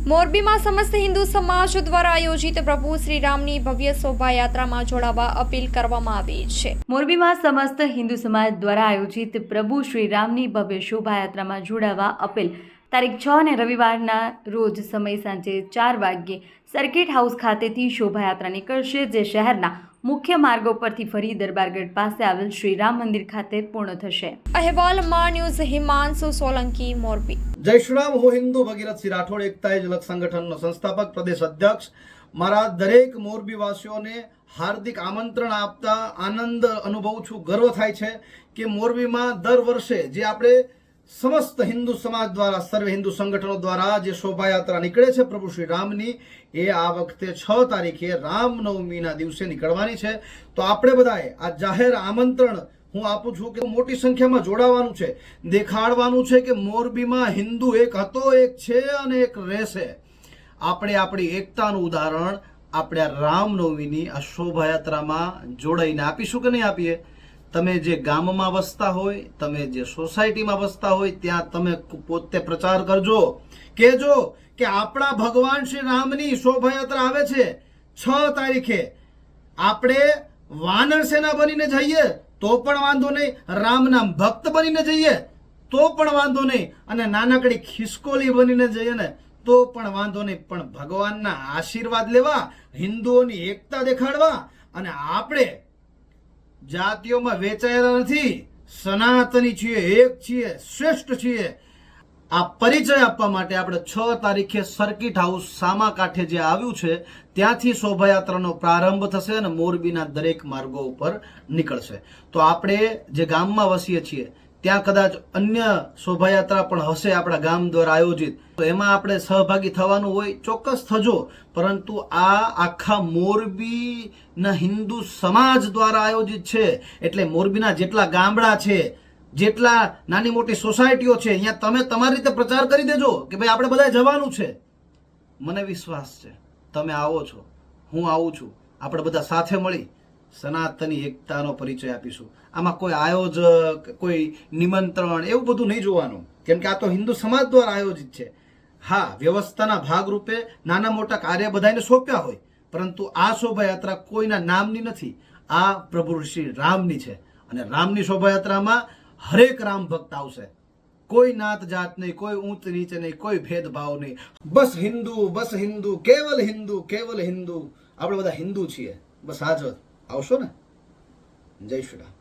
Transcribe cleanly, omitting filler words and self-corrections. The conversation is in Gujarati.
મોરબીમાં સમસ્ત હિન્દુ સમાજ દ્વારા આયોજિત પ્રભુ શ્રી રામની ભવ્ય શોભાયાત્રામાં જોડાવા અપીલ કરવામાં આવી છે। મોરબીમાં સમસ્ત હિન્દુ સમાજ દ્વારા આયોજિત પ્રભુ શ્રી રામની ભવ્ય શોભાયાત્રામાં જોડાવા અપીલ તારીખ 6 અને રવિવારના રોજ સમય સાંજે 4 વાગ્યે સર્કિટ હાઉસ ખાતેથી શોભાયાત્રા નીકળશે, જે શહેરના મુખ્ય માર્ગો પરથી ફરી દરબારગઢ પાસે આવેલ શ્રી રામ મંદિર ખાતે પૂર્ણ થશે। અહેવાલ માં ન્યૂઝ હિમાંશુ સોલંકી, મોરબી। जय श्री राम। હું હિન્દુ ભગીરથ સિંહ રાઠોડ એકતા જલક સંગઠનનો સંસ્થાપક પ્રદેશ અધ્યક્ષ મારા દરેક મોરબી વાસીઓને હાર્દિક આમંત્રણ આપતા આનંદ અનુભવું છું। ગર્વ થાય છે કે મોરબીમાં દર વર્ષે જે આપણે સમસ્ત હિન્દુ સમાજ દ્વારા સર્વે હિન્દુ સંગઠનો દ્વારા જે શોભાયાત્રા નીકળે છે પ્રભુ શ્રી રામની, એ આ વખતે 6 તારીખે રામનવમીના દિવસે નીકળવાની છે। તો આપણે બધાએ આ જાહેર આમંત્રણ હું આપું છું કે મોટી સંખ્યામાં જોડાવાનું છે, દેખાડવાનું છે કે મોરબીમાં હિન્દુ એક હતો, એક છે અને એક રહેશે। આપણે આપણી એકતાનું ઉદાહરણ આપણે આ રામનવમીની આ શોભાયાત્રામાં જોડાઈને આપીશું કે નહીં આપીએ? તમે જે ગામમાં વસતા હોય, તમે જે સોસાયટીમાં વસતા હોય, ત્યાં તમે પોતે પ્રચાર કરજો, કહેજો કે આપણા ભગવાન શ્રી રામની શોભાયાત્રા આવે છે 6 તારીખે। આપણે વાનર સેના બનીને જઈએ તો પણ વાંધો નહીં, રામના ભક્ત બનીને જઈએ તો પણ વાંધો નહીં, અને નાનકડી ખિસકોલી બનીને જઈએ ને તો પણ વાંધો નહીં, પણ ભગવાનના આશીર્વાદ લેવા, હિન્દુઓની એકતા દેખાડવા, અને આપણે જાતિઓમાં વેચાયેલા નથી, સનાતની છીએ, એક છીએ, શ્રેષ્ઠ છીએ। આ પરિચય આપવા માટે આપણે 6 તારીખે સર્કિટ હાઉસ સામા કાંઠે જે આવ્યું છે ત્યાંથી શોભાયાત્રાનો પ્રારંભ થશે અને મોરબીના દરેક માર્ગો ઉપર નીકળશે। તો આપણે જે ગામમાં વસીએ છીએ ત્યાં કદાચ અન્ય શોભાયાત્રા પણ હશે આપણા ગામ દ્વારા આયોજિત, તો એમાં આપણે સહભાગી થવાનું હોય, ચોક્કસ થજો। પરંતુ આ આખા મોરબીના હિન્દુ સમાજ દ્વારા આયોજિત છે, એટલે મોરબીના જેટલા ગામડા છે, જેટલા નાની મોટી સોસાયટીઓ છે, અહીંયા તમે તમારી રીતે પ્રચાર કરી દેજો કે ભાઈ આપણે બધા જવાનું છે। મને વિશ્વાસ છે તમે આવો છો, હું આવું છું, આપણે બધા સાથે મળી સનાતની એકતાનો પરિચય આપીશું। આમાં કોઈ આયોજક, કોઈ નિમંત્રણ એવું બધું નહીં જોવાનું, કેમ કે આ તો હિન્દુ સમાજ દ્વારા આયોજિત છે। હા, વ્યવસ્થાના ભાગરૂપે નાના મોટા કાર્ય બધાને સોંપ્યા હોય, પરંતુ આ શોભાયાત્રા કોઈના નામની નથી, આ પ્રભુ શ્રી રામની છે। અને રામની શોભાયાત્રામાં હરેક રામ ભક્ત આવશે, કોઈ નાત જાત નહીં, કોઈ ઊંચ નીચે નહીં, કોઈ ભેદભાવ નહીં। બસ હિન્દુ, બસ હિન્દુ, કેવલ હિન્દુ, કેવલ હિન્દુ। આપણે બધા હિન્દુ છીએ, બસ આજ આવશો ને? જય શ્રી રામ।